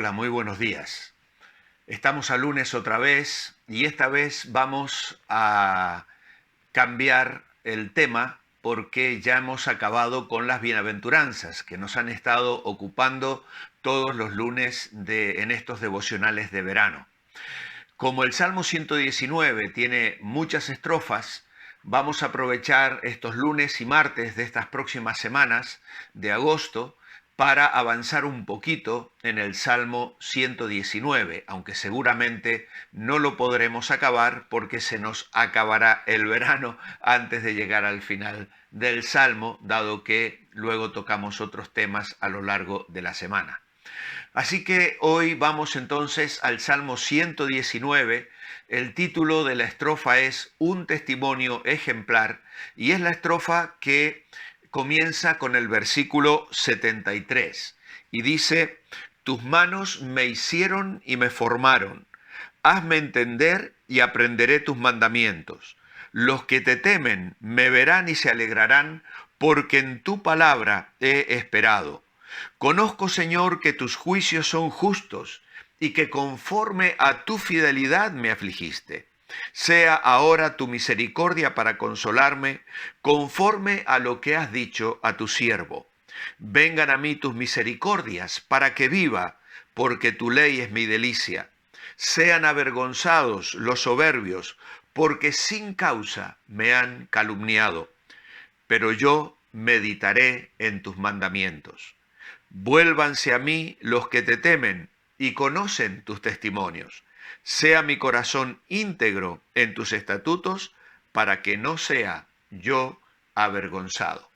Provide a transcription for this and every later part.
Hola, muy buenos días. Estamos a lunes otra vez y esta vez vamos a cambiar el tema porque ya hemos acabado con las bienaventuranzas que nos han estado ocupando todos los lunes en estos devocionales de verano. Como el Salmo 119 tiene muchas estrofas, vamos a aprovechar estos lunes y martes de estas próximas semanas de agosto para avanzar un poquito en el Salmo 119, aunque seguramente no lo podremos acabar porque se nos acabará el verano antes de llegar al final del Salmo, dado que luego tocamos otros temas a lo largo de la semana. Así que hoy vamos entonces al Salmo 119. El título de la estrofa es Un testimonio ejemplar y es la estrofa que comienza con el versículo 73 y dice: Tus manos me hicieron y me formaron. Hazme entender y aprenderé tus mandamientos. Los que te temen me verán y se alegrarán, porque en tu palabra he esperado. Conozco, Señor, que tus juicios son justos y que conforme a tu fidelidad me afligiste. Sea ahora tu misericordia para consolarme, conforme a lo que has dicho a tu siervo. Vengan a mí tus misericordias para que viva, porque tu ley es mi delicia. Sean avergonzados los soberbios, porque sin causa me han calumniado. Pero yo meditaré en tus mandamientos. Vuélvanse a mí los que te temen y conocen tus testimonios. Sea mi corazón íntegro en tus estatutos, para que no sea yo avergonzado.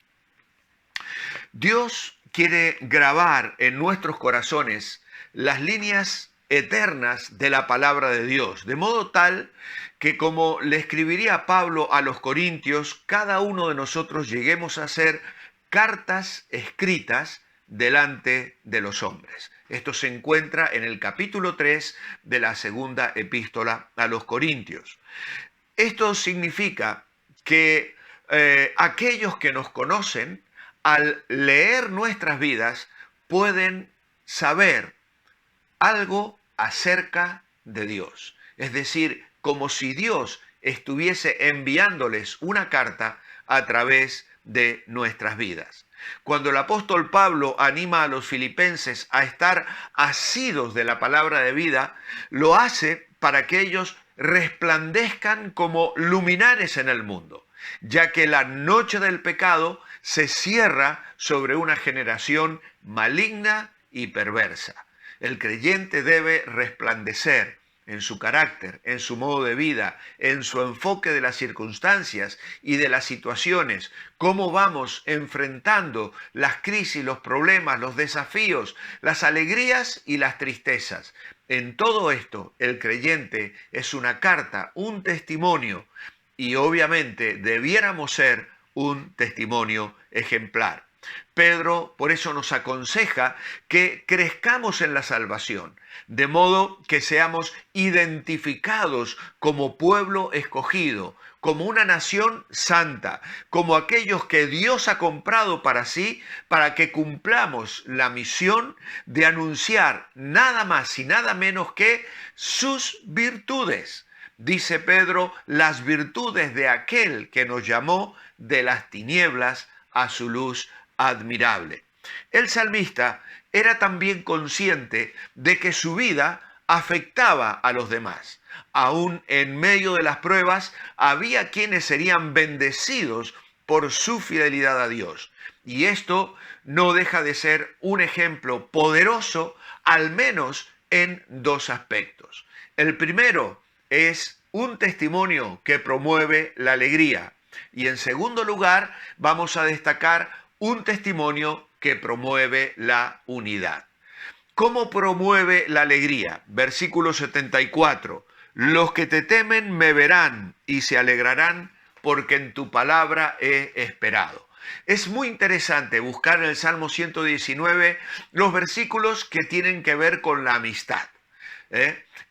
Dios quiere grabar en nuestros corazones las líneas eternas de la palabra de Dios, de modo tal que, como le escribiría Pablo a los Corintios, cada uno de nosotros lleguemos a ser cartas escritas delante de los hombres. Esto se encuentra en el capítulo 3 de la segunda epístola a los Corintios. Esto significa que aquellos que nos conocen, al leer nuestras vidas, pueden saber algo acerca de Dios. Es decir, como si Dios estuviese enviándoles una carta a través de nuestras vidas. Cuando el apóstol Pablo anima a los filipenses a estar asidos de la palabra de vida, lo hace para que ellos resplandezcan como luminares en el mundo, ya que la noche del pecado se cierra sobre una generación maligna y perversa. El creyente debe resplandecer en su carácter, en su modo de vida, en su enfoque de las circunstancias y de las situaciones, cómo vamos enfrentando las crisis, los problemas, los desafíos, las alegrías y las tristezas. En todo esto, el creyente es una carta, un testimonio, y obviamente debiéramos ser un testimonio ejemplar. Pedro por eso nos aconseja que crezcamos en la salvación, de modo que seamos identificados como pueblo escogido, como una nación santa, como aquellos que Dios ha comprado para sí, para que cumplamos la misión de anunciar nada más y nada menos que sus virtudes. Dice Pedro, las virtudes de aquel que nos llamó de las tinieblas a su luz admirable. El salmista era también consciente de que su vida afectaba a los demás. Aún en medio de las pruebas, había quienes serían bendecidos por su fidelidad a Dios. Y esto no deja de ser un ejemplo poderoso, al menos en dos aspectos. El primero es un testimonio que promueve la alegría. Y en segundo lugar, vamos a destacar un testimonio que promueve la unidad. ¿Cómo promueve la alegría? Versículo 74. Los que te temen me verán y se alegrarán, porque en tu palabra he esperado. Es muy interesante buscar en el Salmo 119 los versículos que tienen que ver con la amistad.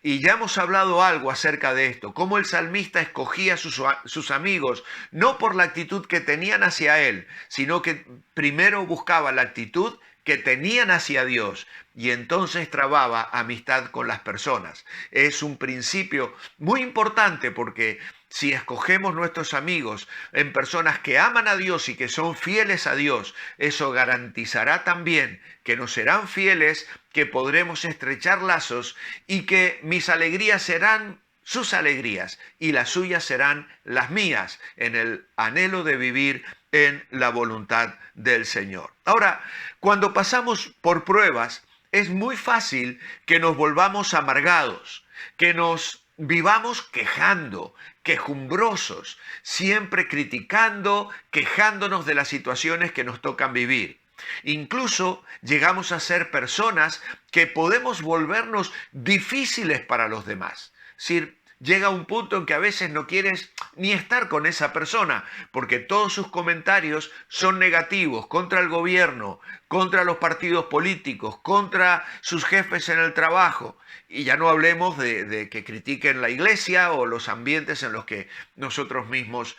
Y ya hemos hablado algo acerca de esto, cómo el salmista escogía sus amigos, no por la actitud que tenían hacia él, sino que primero buscaba la actitud que tenían hacia Dios y entonces trababa amistad con las personas. Es un principio muy importante porque si escogemos nuestros amigos en personas que aman a Dios y que son fieles a Dios, eso garantizará también que nos serán fieles, que podremos estrechar lazos y que mis alegrías serán sus alegrías y las suyas serán las mías en el anhelo de vivir en la voluntad del Señor. Ahora, cuando pasamos por pruebas, es muy fácil que nos volvamos amargados, que nos vivamos quejando, quejumbrosos, siempre criticando, quejándonos de las situaciones que nos tocan vivir. Incluso llegamos a ser personas que podemos volvernos difíciles para los demás. Es decir, llega un punto en que a veces no quieres ni estar con esa persona, porque todos sus comentarios son negativos contra el gobierno, contra los partidos políticos, contra sus jefes en el trabajo. Y ya no hablemos de que critiquen la iglesia o los ambientes en los que nosotros mismos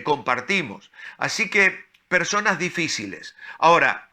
compartimos. Así que personas difíciles. Ahora,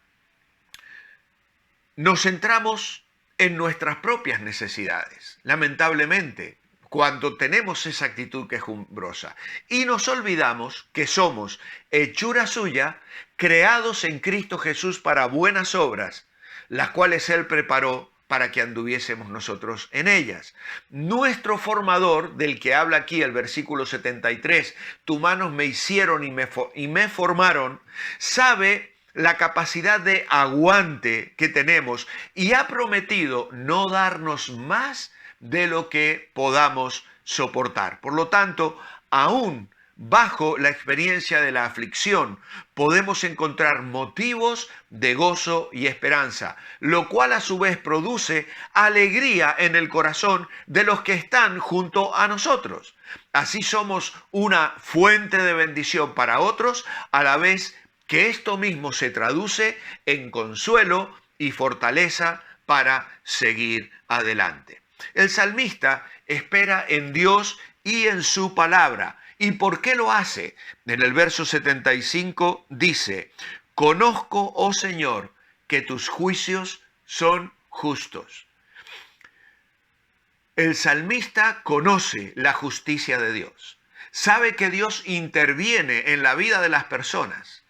nos centramos en nuestras propias necesidades, lamentablemente, cuando tenemos esa actitud quejumbrosa. Y nos olvidamos que somos hechura suya, creados en Cristo Jesús para buenas obras, las cuales Él preparó para que anduviésemos nosotros en ellas. Nuestro formador, del que habla aquí el versículo 73, tus manos me hicieron y me formaron, sabe la capacidad de aguante que tenemos y ha prometido no darnos más de lo que podamos soportar. Por lo tanto, aún bajo la experiencia de la aflicción, podemos encontrar motivos de gozo y esperanza, lo cual a su vez produce alegría en el corazón de los que están junto a nosotros. Así somos una fuente de bendición para otros, a la vez que esto mismo se traduce en consuelo y fortaleza para seguir adelante. El salmista espera en Dios y en su palabra. ¿Y por qué lo hace? En el verso 75 dice, conozco, oh Señor, que tus juicios son justos. El salmista conoce la justicia de Dios. Sabe que Dios interviene en la vida de las personas.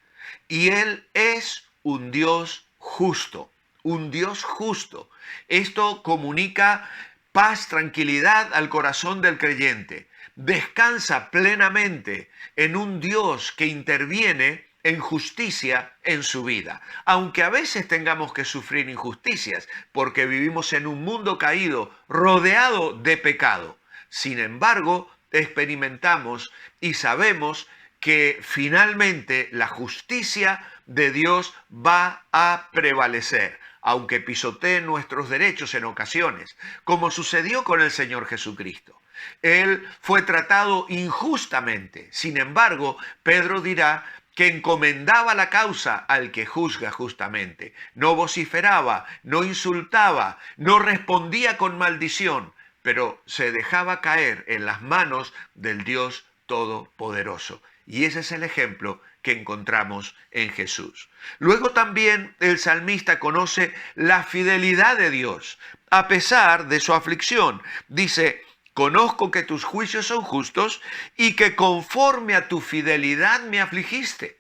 Y Él es un Dios justo. Un Dios justo. Esto comunica paz, tranquilidad al corazón del creyente. Descansa plenamente en un Dios que interviene en justicia en su vida. Aunque a veces tengamos que sufrir injusticias, porque vivimos en un mundo caído, rodeado de pecado. Sin embargo, experimentamos y sabemos que finalmente la justicia de Dios va a prevalecer, aunque pisoteen nuestros derechos en ocasiones, como sucedió con el Señor Jesucristo. Él fue tratado injustamente. Sin embargo, Pedro dirá que encomendaba la causa al que juzga justamente. No vociferaba, no insultaba, no respondía con maldición, pero se dejaba caer en las manos del Dios Todopoderoso. Y ese es el ejemplo que encontramos en Jesús. Luego también el salmista conoce la fidelidad de Dios, a pesar de su aflicción. Dice, conozco que tus juicios son justos y que conforme a tu fidelidad me afligiste.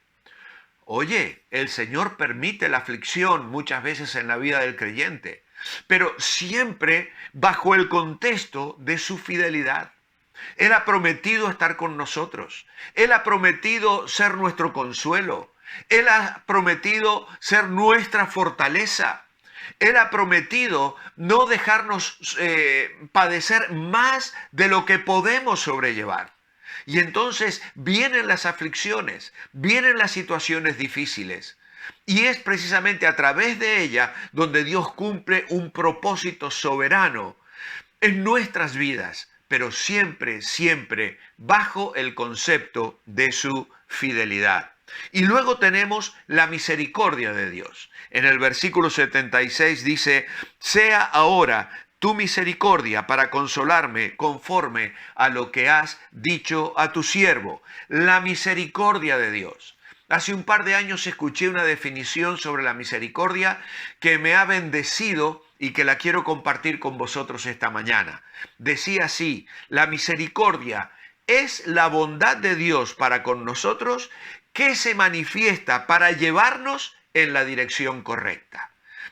Oye, el Señor permite la aflicción muchas veces en la vida del creyente, pero siempre bajo el contexto de su fidelidad. Él ha prometido estar con nosotros. Él ha prometido ser nuestro consuelo. Él ha prometido ser nuestra fortaleza. Él ha prometido no dejarnos padecer más de lo que podemos sobrellevar. Y entonces vienen las aflicciones, vienen las situaciones difíciles. Y es precisamente a través de ella donde Dios cumple un propósito soberano en nuestras vidas, pero siempre, siempre bajo el concepto de su fidelidad. Y luego tenemos la misericordia de Dios. En el versículo 76 dice, sea ahora tu misericordia para consolarme conforme a lo que has dicho a tu siervo. La misericordia de Dios. Hace un par de años escuché una definición sobre la misericordia que me ha bendecido y que la quiero compartir con vosotros esta mañana. Decía así: la misericordia es la bondad de Dios para con nosotros que se manifiesta para llevarnos en la dirección correcta.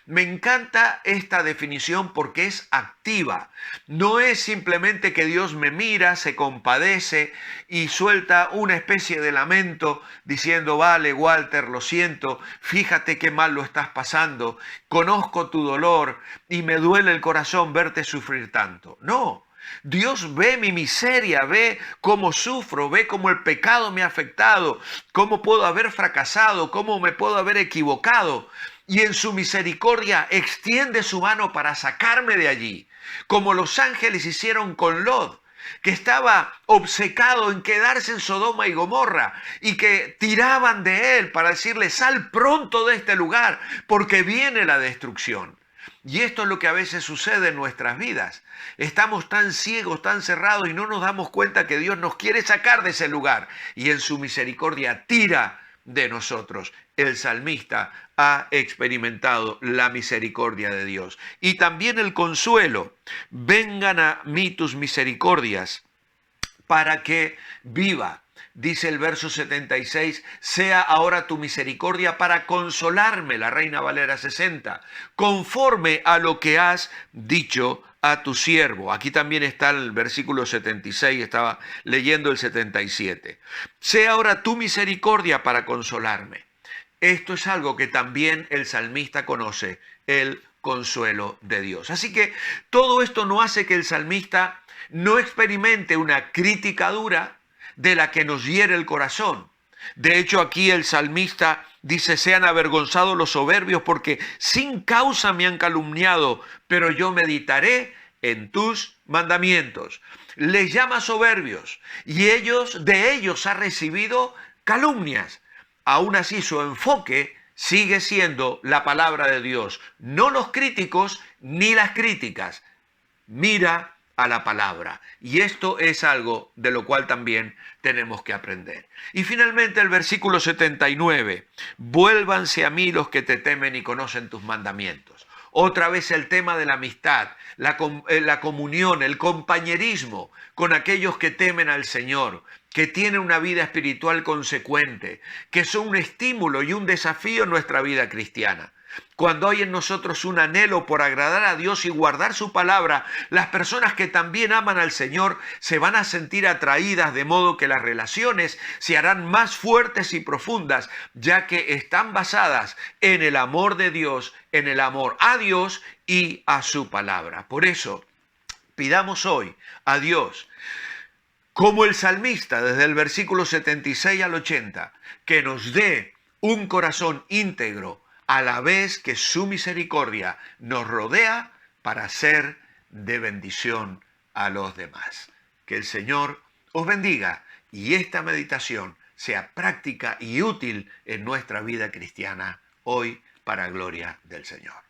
Me encanta esta definición porque es activa. No es simplemente que Dios me mira, se compadece y suelta una especie de lamento diciendo: vale, Walter, lo siento, fíjate qué mal lo estás pasando, conozco tu dolor y me duele el corazón verte sufrir tanto. No. Dios ve mi miseria, ve cómo sufro, ve cómo el pecado me ha afectado, cómo puedo haber fracasado, cómo me puedo haber equivocado. Y en su misericordia extiende su mano para sacarme de allí, como los ángeles hicieron con Lot, que estaba obcecado en quedarse en Sodoma y Gomorra y que tiraban de él para decirle: sal pronto de este lugar porque viene la destrucción. Y esto es lo que a veces sucede en nuestras vidas. Estamos tan ciegos, tan cerrados y no nos damos cuenta que Dios nos quiere sacar de ese lugar y en su misericordia tira de nosotros. El salmista ha experimentado la misericordia de Dios y también el consuelo. Vengan a mí tus misericordias para que viva. Dice el verso 76, sea ahora tu misericordia para consolarme, la Reina Valera 60, conforme a lo que has dicho a tu siervo. Aquí también está el versículo 76, estaba leyendo el 77. Sea ahora tu misericordia para consolarme. Esto es algo que también el salmista conoce, el consuelo de Dios. Así que todo esto no hace que el salmista no experimente una crítica dura de la que nos hiere el corazón. De hecho, aquí el salmista dice: sean avergonzados los soberbios porque sin causa me han calumniado, pero yo meditaré en tus mandamientos. Les llama soberbios y de ellos ha recibido calumnias. Aún así, su enfoque sigue siendo la palabra de Dios, no los críticos ni las críticas. Mira a la palabra. Y esto es algo de lo cual también tenemos que aprender. Y finalmente el versículo 79. Vuélvanse a mí los que te temen y conocen tus mandamientos. Otra vez el tema de la amistad, la comunión, el compañerismo con aquellos que temen al Señor, que tienen una vida espiritual consecuente, que son un estímulo y un desafío en nuestra vida cristiana. Cuando hay en nosotros un anhelo por agradar a Dios y guardar su palabra, las personas que también aman al Señor se van a sentir atraídas, de modo que las relaciones se harán más fuertes y profundas, ya que están basadas en el amor de Dios, en el amor a Dios y a su palabra. Por eso, pidamos hoy a Dios, como el salmista, desde el versículo 76 al 80, que nos dé un corazón íntegro, a la vez que su misericordia nos rodea para ser de bendición a los demás. Que el Señor os bendiga y esta meditación sea práctica y útil en nuestra vida cristiana hoy, para gloria del Señor.